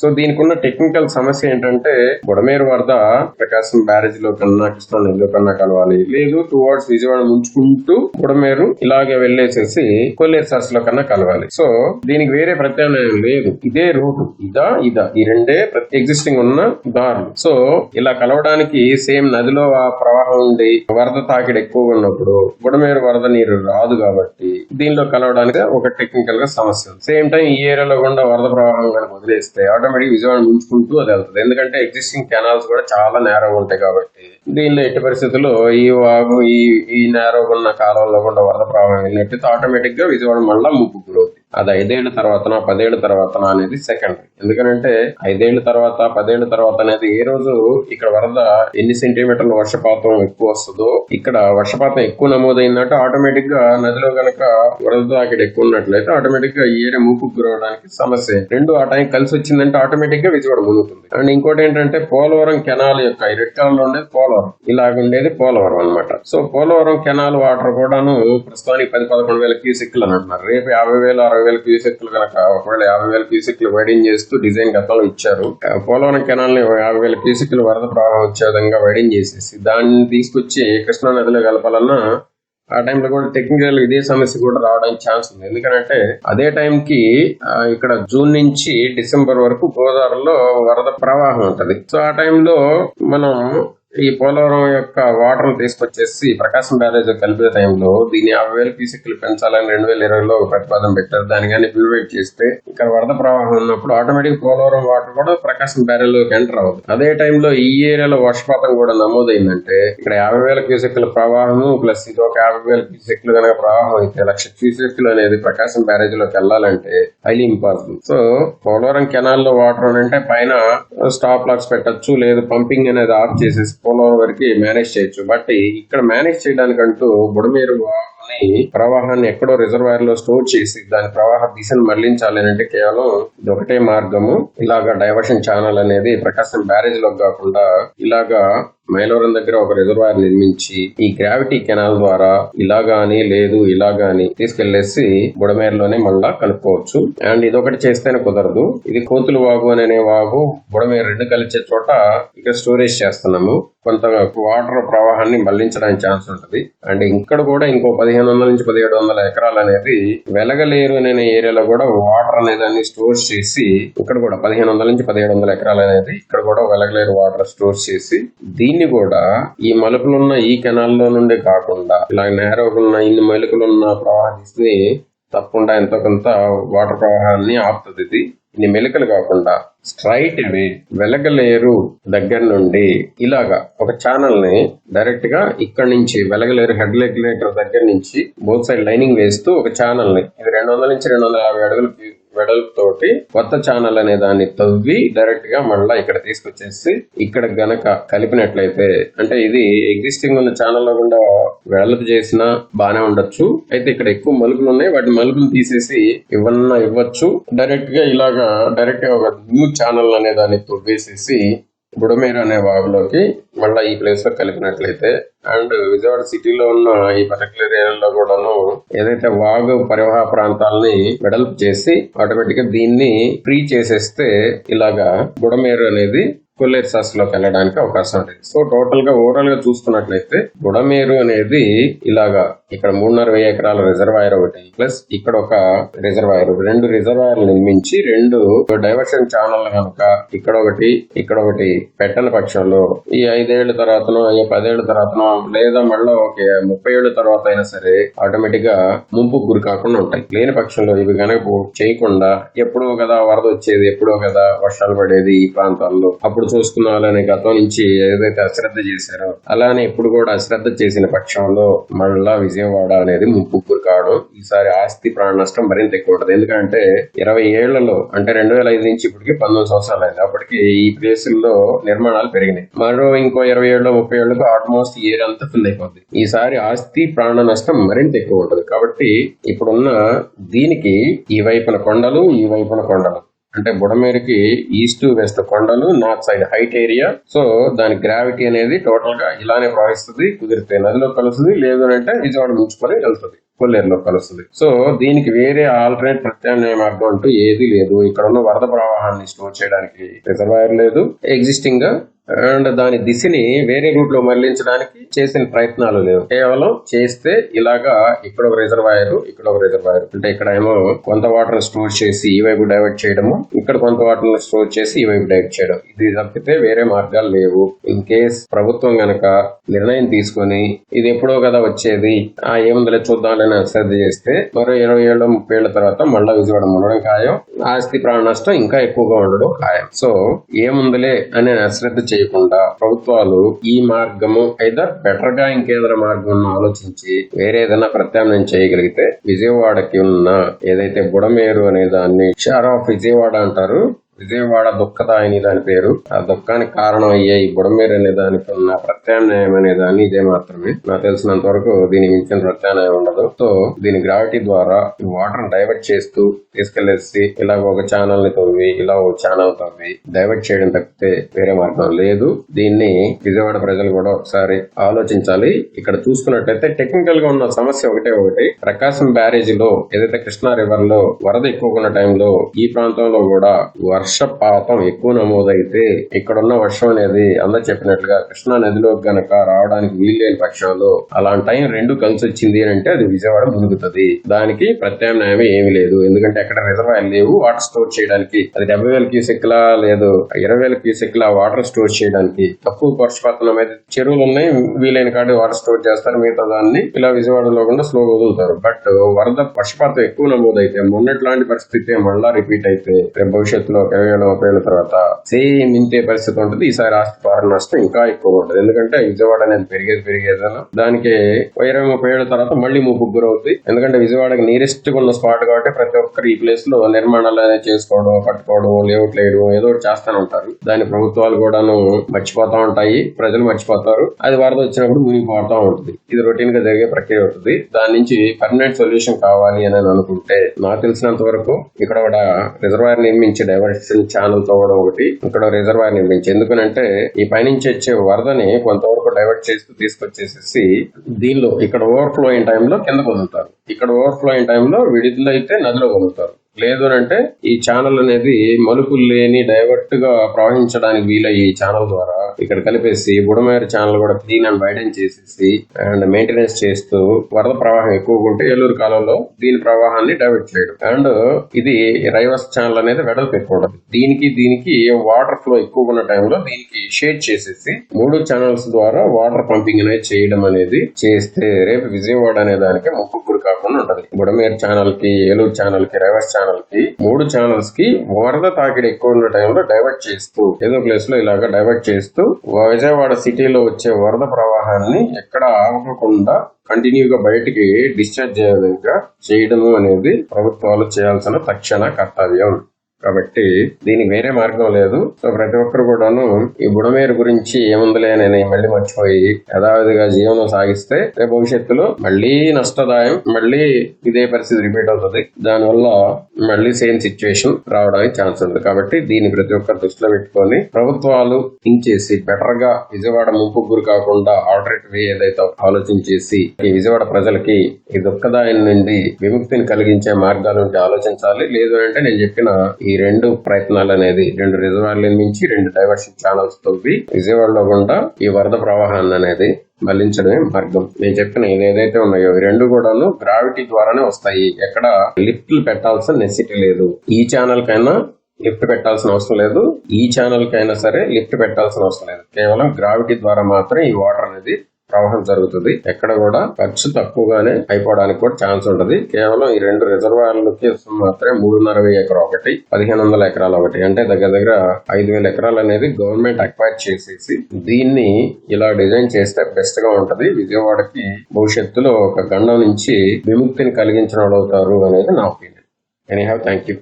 So దీనికి ఉన్న technical సమస్య ఏంటంటే బుడమేరు వరద ప్రకాశం బ్యారేజ్ లో కన్నా కృష్ణా నదిలో కన్నా కలవాలి, లేదు టువర్డ్స్ విజయవాడ ముంచుకుంటూ బుడమేరు ఇలాగే వెళ్లేసేసి కొల్లేరు సరస్సు లో కన్నా కలవాలి. సో దీనికి వేరే ప్రత్యామ్నాయం లేదు, ఇదే రూట్, ఇదా ఈ రెండే ఎగ్జిస్టింగ్ ఉన్న దారులు. సో ఇలా కలవడానికి సేమ్ నదిలో ఆ ప్రవాహం ఉండి వరద తాకిడి ఎక్కువగా ఉన్నప్పుడు బుడమేరు వరద నీరు రాదు కాబట్టి దీనిలో కలవడానికి ఒక టెక్నికల్ గా సమస్య. సేమ్ టైం ఈ ఏరియాలో కూడా వరద ప్రవాహం కనుక వదిలేస్తే ఆటోమేటిక్ విజయవాడ ముంచుకుంటూ అది వెళ్తుంది. ఎందుకంటే ఎగ్జిస్టింగ్ కెనాల్స్ కూడా చాలా నేరో ఉంటాయి కాబట్టి దీనిలో ఎట్టి పరిస్థితుల్లో ఈ వాగు ఈ నేరో ఉన్న కాలంలో కూడా వరద ప్రవాహం వెళ్ళినట్టు ఆటోమేటిక్ గా విజయవాడ మళ్ళా ముప్పు గురవుతుంది. అది 5 ఏళ్ల తర్వాతనా 10 ఏళ్ల తర్వాతనా అనేది సెకండరీ. ఎందుకంటే 5 ఏళ్ల తర్వాత 10 ఏళ్ల తర్వాత అనేది ఏ రోజు ఇక్కడ వరద ఎన్ని సెంటీమీటర్ల వర్షపాతం ఎక్కువ వస్తుందో, ఇక్కడ వర్షపాతం ఎక్కువ నమోదైందంటే ఆటోమేటిక్ గా నదిలో గనక వరద తాకిడి ఎక్కువ ఉన్నట్లయితే ఆటోమేటిక్ గా ఈ ఏరియా ముప్పు గురవడానికి సమస్య. రెండు ఆ టైం కలిసి వచ్చిందంటే ఆటోమేటిక్ గా విజయవాడ మునుగుతుంది. అండ్ ఇంకోటి ఏంటంటే పోలవరం కెనాల్ యొక్క రెడ్ కలర్ లో ఉండేది పోలవరం, ఇలాగుండేది పోలవరం అనమాట. సో పోలవరం కెనాల్ వాటర్ కూడాను ప్రస్తుతానికి 10-11 వేల క్యూసెక్లు అని అంటున్నారు. రేపు 50,000-60,000 క్యూసెక్లు కనుక ఒకవేళ 50,000 క్యూసెక్లు వైడింగ్ చేస్తూ డిజైన్ గతంలో ఇచ్చారు. పోలవరం కెనాల్ ని 50,000 క్యూసెక్లు వరద ప్రవాహం వచ్చే విధంగా వైడింగ్ చేసేసి దాన్ని తీసుకొచ్చి కృష్ణా నదిలో కలపాలన్నా ఆ టైంలో కూడా టెక్నికల్ ఇదే సమస్య కూడా రావడానికి ఛాన్స్ ఉంది. ఎందుకంటే అదే టైంకి ఇక్కడ జూన్ నుంచి డిసెంబర్ వరకు గోదావరిలో వరద ప్రవాహం ఉంటది. సో ఆ టైంలో మనం ఈ పోలవరం యొక్క వాటర్ తీసుకొచ్చేసి ప్రకాశం బ్యారేజ్ కలిపే టైంలో దీన్ని 50,000 క్యూసెక్లు పెంచాలని 2020లో ప్రతిపాదన పెట్టారు. దాని కానీ బిల్వేట్ చేస్తే ఇక్కడ వరద ప్రవాహం ఉన్నప్పుడు ఆటోమేటిక్ పోలవరం వాటర్ కూడా ప్రకాశం బ్యారేజ్ లోకి ఎంటర్ అవుతుంది. అదే టైంలో ఈ ఏరియాలో వర్షపాతం కూడా నమోదైందంటే ఇక్కడ 50,000 క్యూసెక్ల ప్రవాహము ప్లస్ ఇది ఒక 50,000 క్యూసెక్లు కనుక ప్రవాహం అయితే 1,00,000 క్యూసెక్లు అనేది ప్రకాశం బ్యారేజ్ లోకి వెళ్ళాలంటే highly impossible. So Polavaram canal లో వాటర్ అంటే పైన స్టాప్ లాక్స్ పెట్టచ్చు, లేదు పంపింగ్ అనేది ఆఫ్ చేసేసి పోలవరం వరకు మేనేజ్ చేయొచ్చు. బట్ ఇక్కడ మేనేజ్ చేయడానికంటూ బుడమేరు ప్రవాహాన్ని ఎక్కడో రిజర్వాయర్ లో స్టోర్ చేసి దాని ప్రవాహ దిశను మళ్లించాలి అంటే కేవలం ఇది ఒకటే మార్గము. ఇలాగా డైవర్షన్ ఛానల్ అనేది ప్రకాశం బ్యారేజ్ లో కాకుండా ఇలాగా మైలవరం దగ్గర ఒక రిజర్వాయర్ నిర్మించి ఈ గ్రావిటీ కెనాల్ ద్వారా ఇలాగాని లేదు ఇలాగాని తీసుకెళ్లేసి బుడమేరులోనే మళ్ళా కలుపుకోవచ్చు. అండ్ ఇదొకటి చేస్తేనే కుదరదు, ఇది కోతులు వాగు అనే వాగు బుడమేరు రెండు కలిసే చోట ఇక్కడ స్టోరేజ్ చేస్తున్నాము. కొంత వాటర్ ప్రవాహాన్ని మళ్లించడానికి ఛాన్స్ ఉంటుంది. అండ్ ఇక్కడ కూడా ఇంకో 1,500 నుంచి 1,700 ఎకరాలు అనేది వెలగలేరు అనే ఏరియాలో కూడా వాటర్ అనేది అన్ని స్టోర్ చేసి ఇక్కడ కూడా 1,500 నుంచి 1,700 ఎకరాలు అనేది ఇక్కడ కూడా వెలగలేరు వాటర్ స్టోర్ చేసి దీన్ని కూడా ఈ మలుపులున్న ఈ కెనాల్లో నుండి కాకుండా ఇలా నేరోగున్న ఇన్ని మలుపులున్న ప్రవాహాన్ని తప్పకుండా ఎంతో కొంత వాటర్ ప్రవాహాన్ని ఆపుతుంది. ఇది ఇన్ని మెలికలు కాకుండా స్ట్రైట్ అవే వెలగలేరు దగ్గర నుండి ఇలాగా ఒక ఛానల్ ని డైరెక్ట్ గా ఇక్కడ నుంచి వెలగలేరు హెడ్ రెగ్యులేటర్ దగ్గర నుంచి బోత్ సైడ్ లైనింగ్ వేస్తూ ఒక ఛానల్ ని ఇది 200 నుంచి 250 అడుగులకి వెడల్పుతోటి కొత్త ఛానల్ అనే దాన్ని తవ్వి డైరెక్ట్ గా మళ్ళా ఇక్కడ తీసుకొచ్చేసి ఇక్కడ గనక కలిపినట్లయితే అంటే ఇది ఎగ్జిస్టింగ్ ఉన్న ఛానల్లో కూడా వెడల్పు చేసినా బానే ఉండొచ్చు. అయితే ఇక్కడ ఎక్కువ మలుపులు ఉన్నాయి, వాటి మలుపులు తీసేసి ఇవ్వచ్చు. డైరెక్ట్ గా ఇలాగా డైరెక్ట్ గా ఒక న్యూ ఛానల్ అనే దాన్ని తవ్వేసేసి బుడమేరు అనే వాగులోకి మళ్ళా ఈ ప్లేస్ లో కలిపినట్లయితే అండ్ విజయవాడ సిటీలో ఉన్న ఈ పర్టికులర్ ఏరియాలో కూడాను ఏదైతే వాగు పరివాహ ప్రాంతాలని వెడల్పు చేసి ఆటోమేటిక్ గా దీన్ని ఫ్రీ చేసేస్తే ఇలాగా బుడమేరు అనేది కొల్లేరు సరస్సులోకి వెళ్ళడానికి అవకాశం ఉంటుంది. సో టోటల్ గా ఓవరాల్ గా చూసుకున్నట్లయితే బుడమేరు అనేది ఇలాగా ఇక్కడ 3,500 ఎకరాల రిజర్వాయర్ ఒకటి ప్లస్ ఇక్కడ ఒక రిజర్వాయర్, 2 రిజర్వాయర్లు నిర్మించి 2 డైవర్షన్ ఛానల్ కనుక ఇక్కడ ఒకటి పెట్టని పక్షంలో ఈ 5 ఏళ్ల తర్వాతనో 10 ఏళ్ల తర్వాతనో లేదా మళ్ళీ ఒక 30 ఏళ్ల తర్వాత అయినా సరే ఆటోమేటిక్ గా ముంపు గురి కాకుండా ఉంటాయి. లేని పక్షంలో ఇవి కనుక చేయకుండా ఎప్పుడో కదా వరద వచ్చేది, ఎప్పుడో కదా వర్షాలు పడేది ఈ ప్రాంతాల్లో, అప్పుడు చూసుకున్నాలని గతం నుంచి ఏదైతే అశ్రద్ధ చేశారో అలానే ఇప్పుడు కూడా అశ్రద్ధ చేసిన పక్షంలో మళ్ళా విజయవాడ అనేది ముప్పు గురి కావడం, ఈసారి ఆస్తి ప్రాణ నష్టం మరింత ఎక్కువ ఉంటుంది. ఎందుకంటే 20 ఏళ్లలో అంటే 2005 నుంచి ఇప్పటికి 19 సంవత్సరాలు అయింది. అప్పటికి ఈ ప్లేసుల్లో నిర్మాణాలు పెరిగినాయి. మరో ఇంకో 20 ఏళ్ళు 30 ఏళ్లకు ఆల్మోస్ట్ ఇయర్ అంతా ఫుల్ అయిపోద్ది. ఈసారి ఆస్తి ప్రాణ నష్టం మరింత ఎక్కువ ఉంటుంది. కాబట్టి ఇప్పుడున్న దీనికి ఈ వైపున కొండలు ఈ వైపున కొండలు అంటే బుడమేరుకి ఈస్ట్ వెస్ట్ కొండలు, north side height area. So దాని గ్రావిటీ అనేది టోటల్ గా ఇలానే ప్రవహిస్తుంది. కుదిరితే నదిలో కలుస్తుంది, లేదు అంటే విజయవాడ ముంచుకొని వెళ్తుంది. కొల్లేరులో కలుస్తుంది. సో దీనికి వేరే ఆల్టర్నేట్ ప్రత్యామ్నాయ మార్గం అంటూ ఏది లేదు. ఇక్కడ ఉన్న వరద ప్రవాహాన్ని స్టోర్ చేయడానికి రిజర్వాయర్ లేదు ఎగ్జిస్టింగ్ గా, అండ్ దాని దిశని వేరే రూట్ లో మళ్లించడానికి చేసిన ప్రయత్నాలు లేవు. కేవలం చేస్తే ఇలాగా ఇక్కడ ఒక రిజర్వాయర్, ఇక్కడ ఒక రిజర్వాయర్, అంటే ఇక్కడ ఏమో కొంత వాటర్ స్టోర్ చేసి ఈ వైపు డైవర్ట్ చేయడము, ఇక్కడ కొంత వాటర్ స్టోర్ చేసి ఈ వైపు డైవర్ట్ చేయడం, ఇది తప్పితే వేరే మార్గాలు లేవు. ఇన్ కేస్ ప్రభుత్వం గనక నిర్ణయం తీసుకొని ఇది ఎప్పుడో కదా వచ్చేది, ఏముందలే చూద్దామని శ్రద్ధ చేస్తే మరో 20 ఏళ్ళు 30 ఏళ్ల తర్వాత మళ్ళా విజయవాడ ఉండడం ఖాయం, ఆస్తి ప్రాణ నష్టం ఇంకా ఎక్కువగా ఉండడం ఖాయం. సో ఏముందలే అనే అశ్రద్ధ చేయకుండా ప్రభుత్వాలు ఈ మార్గము ఐదర్ బెటర్ గా ఇంకేదైనా మార్గం ఆలోచించి వేరే ఏదైనా ప్రత్యామ్నాయం చేయగలిగితే విజయవాడకి ఉన్న ఏదైతే బుడమేరు అనే దాన్ని షార్ ఆఫ్ విజయవాడ అంటారు, విజయవాడ దుఃఖదాయని దాని పేరు, ఆ దుఃఖానికి కారణం అయ్యే ఈ బుడమేరు అనే దానికి ఉన్న ప్రత్యామ్నాయం అనే దాన్ని ఇదే మాత్రమే. నాకు తెలిసినంత వరకు దీనికి మించిన ప్రత్యామ్నాయం ఉండదు. సో దీని గ్రావిటీ ద్వారా వాటర్ డైవర్ట్ చేస్తూ తీసుకెళ్లేసి ఇలా ఒక ఛానల్ ని తవ్వి ఇలా ఒక ఛానల్ తవ్వి డైవర్ట్ చేయడం తప్పితే వేరే మార్గం లేదు. దీన్ని విజయవాడ ప్రజలు కూడా ఒకసారి ఆలోచించాలి. ఇక్కడ చూసుకున్నట్లయితే టెక్నికల్ గా ఉన్న సమస్య ఒకటి, ప్రకాశం బ్యారేజ్ లో ఏదైతే కృష్ణా రివర్ లో వరద ఎక్కువ ఉన్న టైంలో ఈ ప్రాంతంలో కూడా వర్షపాతం ఎక్కువ నమోదైతే ఇక్కడున్న వర్షం అనేది అందరు చెప్పినట్లుగా కృష్ణా నదిలో గనక రావడానికి వీల్లేని పక్షంలో అలాంటి టైం రెండు కలిసి వచ్చింది అంటే అది విజయవాడ మునుగుతుంది. దానికి ప్రత్యామ్నాయం ఏమీ లేదు. ఎందుకంటే అక్కడ రిజర్వాయర్ లేవు వాటర్ స్టోర్ చేయడానికి. అది 70,000 క్యూసెక్లా లేదు 20,000 క్యూసెక్లా వాటర్ స్టోర్ చేయడానికి. తక్కువ వర్షపాతం అనేది చెరువులు ఉన్నాయి, వీలైన కాదు వాటర్ స్టోర్ చేస్తారు, మిగతా దాన్ని ఇలా విజయవాడలో కూడా స్లో వదులుతారు. బట్ వరద వర్షపాతం ఎక్కువ నమోదైతే మొన్నట్లాంటి పరిస్థితి మళ్ళా రిపీట్ అయితే భవిష్యత్తులో 20-30 ఏళ్ల తర్వాత సేమ్ ఇంతే పరిస్థితి ఉంటుంది. ఈసారి ఆస్తి ప్రాణ నష్టం ఇంకా ఎక్కువ ఉంటుంది. ఎందుకంటే విజయవాడ అనేది పెరిగేదను దానికి 20-30 ఏళ్ల తర్వాత మళ్ళీ ముప్పుకు గురవుతుంది. ఎందుకంటే విజయవాడకి నీరెస్ట్ ఉన్న స్పాట్ కాబట్టి ప్రతి ఒక్కరు ఈ ప్లేస్ లో నిర్మాణాలు అనేది చేసుకోవడం, కట్టుకోవడం, లేఅవుట్ వేయడం ఏదో ఒకటి చేస్తూనే ఉంటారు. దాని ప్రభుత్వాలు కూడాను మర్చిపోతా ఉంటాయి, ప్రజలు మర్చిపోతారు. అది వరద వచ్చినప్పుడు మునిగిపోతా ఉంటుంది. ఇది రొటీన్ గా జరిగే ప్రక్రియ అవుతుంది. దాని నుంచి పర్మనెంట్ సొల్యూషన్ కావాలి అని అనుకుంటే నాకు తెలిసినంత వరకు ఇక్కడ కూడా రిజర్వాయర్ నిర్మించి డైవర్షన్ ఛానల్ తవ్వడం ఒకటి, ఇక్కడ రిజర్వాయర్ నిర్మించి, ఎందుకనంటే ఈ పైనుంచి వచ్చే వరదని కొంతవరకు డైవర్ట్ చేస్తూ తీసుకొచ్చేసేసి దీనిలో ఇక్కడ ఓవర్ఫ్లో అయిన టైంలో కిందకు వదులుతారు, ఇక్కడ ఓవర్ఫ్లో అయిన టైంలో విడుదల అయితే నదిలో వదులుతారు. లేదు అంటే ఈ ఛానల్ అనేది మలుపులు లేని డైవర్ట్ గా ప్రవహించడానికి వీలయ్యి ఈ ఛానల్ ద్వారా ఇక్కడ కలిపేసి బుడమేరు ఛానల్ కూడా క్లీన్ అండ్ వైడెన్ చేసేసి అండ్ మెయింటెనెన్స్ చేస్తూ వరద ప్రవాహం ఎక్కువగా ఉంటే ఏలూరు కాలంలో దీని ప్రవాహాన్ని డైవర్ట్ చేయడం. అండ్ ఇది రైవర్స్ ఛానల్ అనేది వెడల్పు ఎక్కువ ఉంటుంది. దీనికి వాటర్ ఫ్లో ఎక్కువ ఉన్న టైంలో దీనికి షేడ్ చేసేసి 3 ఛానల్స్ ద్వారా వాటర్ పంపింగ్ అనేది చేయడం అనేది చేస్తే రేపు విజయవాడ అనే దానికి ముప్పు గురి కాకుండా ఉంటది. బుడమేరు ఛానల్ కి, ఏలూరు ఛానల్ కి, రైవర్స్ ఛానల్ కి 3 ఛానల్స్ కి వరద తాకిడి ఎక్కువ ఉన్న టైంలో డైవర్ట్ చేస్తూ ఏదో ప్లేస్ లో ఇలాగా డైవర్ట్ చేస్తూ విజయవాడ సిటీలో వచ్చే వరద ప్రవాహాన్ని ఎక్కడ ఆగకుండా కంటిన్యూగా బయటికి డిశ్చార్జ్ చేయడము అనేది ప్రభుత్వాలు చేయాల్సిన తక్షణ కర్తవ్యం. కాబట్టి దీనికి వేరే మార్గం లేదు. సో ప్రతి ఒక్కరు కూడాను ఈ బుడమేరు గురించి ఏముందిలే అని మళ్ళీ మర్చిపోయి యథావిధిగా జీవనం సాగిస్తే రేపు భవిష్యత్తులో మళ్ళీ నష్టదాయం, మళ్ళీ ఇదే పరిస్థితి రిపీట్ అవుతుంది. దానివల్ల మళ్ళీ సేమ్ సిచ్యువేషన్ రావడానికి ఛాన్స్ ఉంది. కాబట్టి దీన్ని ప్రతి ఒక్కరు దృష్టిలో పెట్టుకొని ప్రభుత్వాలు థింక్ చేసి బెటర్ గా విజయవాడ ముంపు గురి కాకుండా ఆల్టర్నేట్ వే ఏదైతే ఆలోచించేసి ఈ విజయవాడ ప్రజలకి ఈ దుఃఖదాయం నుండి విముక్తిని కలిగించే మార్గాలు ఉంటే ఆలోచించాలి. లేదు అంటే నేను చెప్పిన ఈ 2 ప్రయత్నాలు అనేది 2 రిజర్వాయర్ల నుంచి 2 డైవర్షన్ ఛానల్స్ తవ్వి విజయవాడలో గుండా ఈ వరద ప్రవాహాన్ని అనేది మళ్లించడమే మార్గం. నేను చెప్పిన ఏదైతే ఉన్నాయో ఈ 2 కూడాను గ్రావిటీ ద్వారానే వస్తాయి. ఎక్కడ లిఫ్ట్లు పెట్టాల్సిన నెసిటీ లేదు. ఈ ఛానల్ కైనా లిఫ్ట్ పెట్టాల్సిన అవసరం లేదు, ఈ ఛానల్ కైనా సరే లిఫ్ట్ పెట్టాల్సిన అవసరం లేదు. కేవలం గ్రావిటీ ద్వారా మాత్రం ఈ వాటర్ అనేది ప్రవాహం జరుగుతుంది. ఎక్కడ కూడా ఖర్చు తక్కువగానే అయిపోవడానికి కూడా ఛాన్స్ ఉంటది. కేవలం ఈ 2 రిజర్వాయర్లకి మాత్రమే 3.5 ఎకరం ఒకటి, 1,500 ఎకరాలు ఒకటి, అంటే దగ్గర 5,000 ఎకరాలు అనేది గవర్నమెంట్ అక్వైర్ చేసేసి దీన్ని ఇలా డిజైన్ చేస్తే బెస్ట్ గా ఉంటది. విజయవాడకి భవిష్యత్తులో ఒక గండం నుంచి విముక్తిని కలిగించిన వాళ్ళు అవుతారు అనేది నా ఒపీనియన్. Anyhow, thank you.